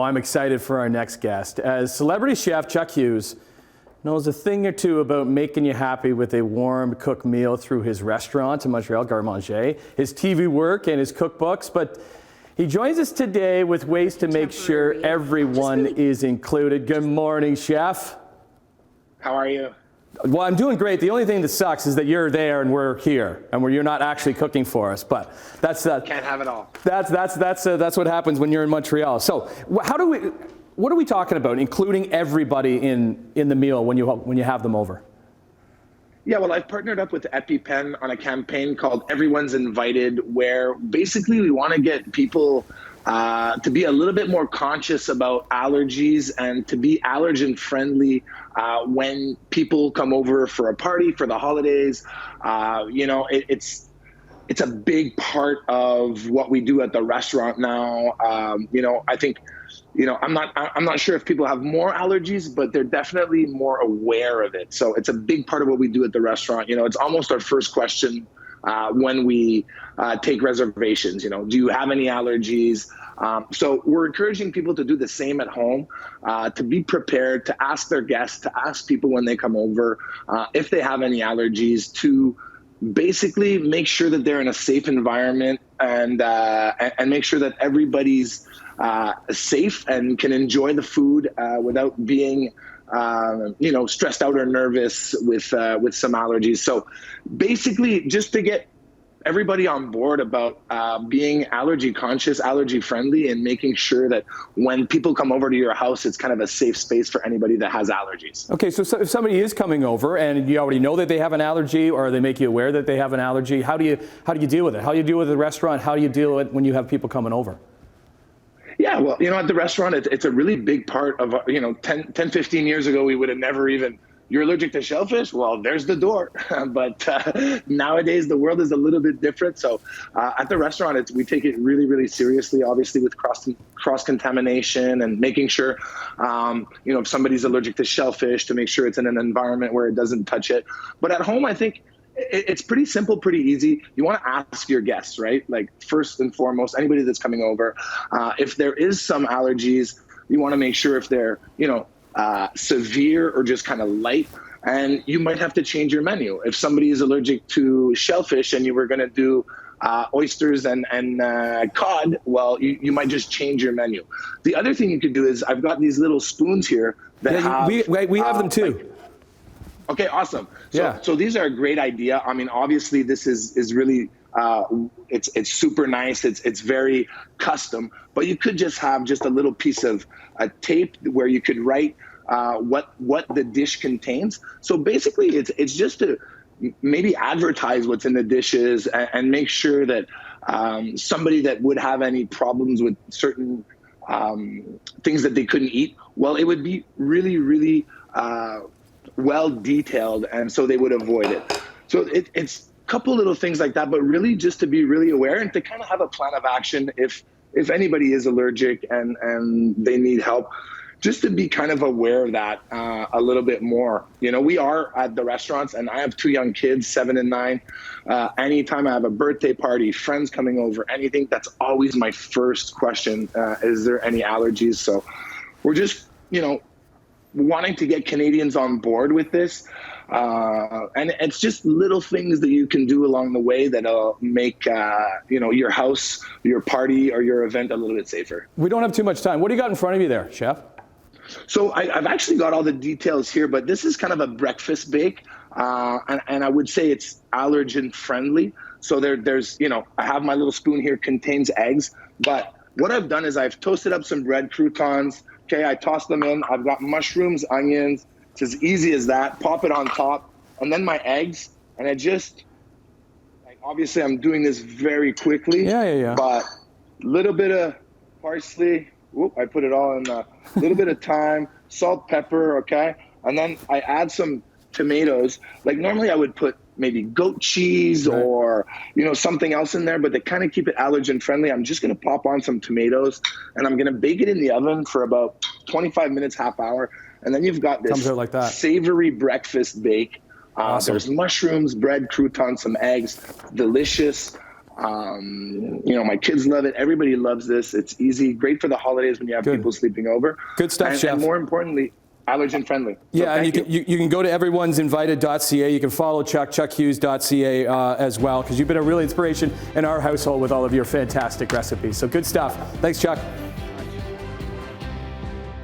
I'm excited for our next guest, as celebrity chef Chuck Hughes knows a thing or two about making you happy with a warm cooked meal through his restaurant in Montreal, Garde Manger, his TV work and his cookbooks, but he joins us today with ways to make sure everyone is included. Good morning, chef. How are you? Well, I'm doing great. The only thing that sucks is that you're there and we're here, and you're not actually cooking for us. But that's can't have it all. That's what happens when you're in Montreal. So, what are we talking about? Including everybody in the meal when you have them over? Yeah, well, I've partnered up with EpiPen on a campaign called Everyone's Invited, where basically we want to get people to be a little bit more conscious about allergies and to be allergen friendly when people come over for a party, for the holidays. It's a big part of what we do at the restaurant now. I think, I'm not sure if people have more allergies, but they're definitely more aware of it. So it's a big part of what we do at the restaurant. It's almost our first question when we take reservations. Do you have any allergies? So we're encouraging people to do the same at home, to be prepared, to ask their guests, to ask people when they come over if they have any allergies, to basically make sure that they're in a safe environment and make sure that everybody's safe and can enjoy the food without being stressed out or nervous with some allergies. So basically, just to get everybody on board about being allergy conscious, allergy friendly, and making sure that when people come over to your house, it's kind of a safe space for anybody that has allergies. Okay, so if somebody is coming over and you already know that they have an allergy, or they make you aware that they have an allergy, how do you deal with it? How do you deal with the restaurant? How do you deal with it when you have people coming over? Yeah, well, at the restaurant, it's a really big part of, 10, 15 years ago, we would have never even, you're allergic to shellfish? Well, there's the door. But nowadays, the world is a little bit different. So at the restaurant, we take it really, really seriously, obviously, with cross-contamination and making sure, if somebody's allergic to shellfish, to make sure it's in an environment where it doesn't touch it. But at home, I think it's pretty simple, pretty easy. You want to ask your guests, right? Like, first and foremost, anybody that's coming over, if there is some allergies, you want to make sure if they're, severe or just kind of light, and you might have to change your menu. If somebody is allergic to shellfish and you were going to do oysters and cod, well, you might just change your menu. The other thing you could do is, I've got these little spoons here that we have them too. Okay, awesome. So these are a great idea. I mean, obviously this is really, it's super nice. It's very custom, but you could just have just a little piece of tape where you could write what the dish contains. So basically it's just to maybe advertise what's in the dishes and make sure that somebody that would have any problems with certain things that they couldn't eat, well, it would be really, really well detailed, and so they would avoid it. So it's a couple little things like that, but really just to be really aware and to kind of have a plan of action if anybody is allergic and they need help, just to be kind of aware of that a little bit more. We are at the restaurants, and I have 2 young kids, 7 and 9. Anytime I have a birthday party, friends coming over, anything, that's always my first question. Is there any allergies? So we're just, wanting to get Canadians on board with this. And it's just little things that you can do along the way that'll make, your house, your party, or your event a little bit safer. We don't have too much time. What do you got in front of you there, chef? So I've actually got all the details here, but this is kind of a breakfast bake. And I would say it's allergen friendly. So there's, I have my little spoon here, contains eggs, but what I've done is I've toasted up some bread croutons. Okay, I toss them in. I've got mushrooms, onions. It's as easy as that. Pop it on top. And then my eggs. And I just, obviously I'm doing this very quickly. Yeah. But a little bit of parsley. Whoop, I put it all in a little bit of thyme, salt, pepper, okay? And then I add some tomatoes. Like normally I would put maybe goat cheese or, something else in there, but to kind of keep it allergen friendly, I'm just going to pop on some tomatoes and I'm going to bake it in the oven for about 25 minutes, half hour. And then you've got this like that savory breakfast bake. Awesome. There's mushrooms, bread, croutons, some eggs, delicious. You know, my kids love it. Everybody loves this. It's easy, great for the holidays when you have people sleeping over. Good stuff, Chef. And more importantly, allergen friendly. Yeah, and you can go to everyone'sinvited.ca. You can follow Chuck, chuckhughes.ca as well, because you've been a real inspiration in our household with all of your fantastic recipes. So good stuff. Thanks, Chuck.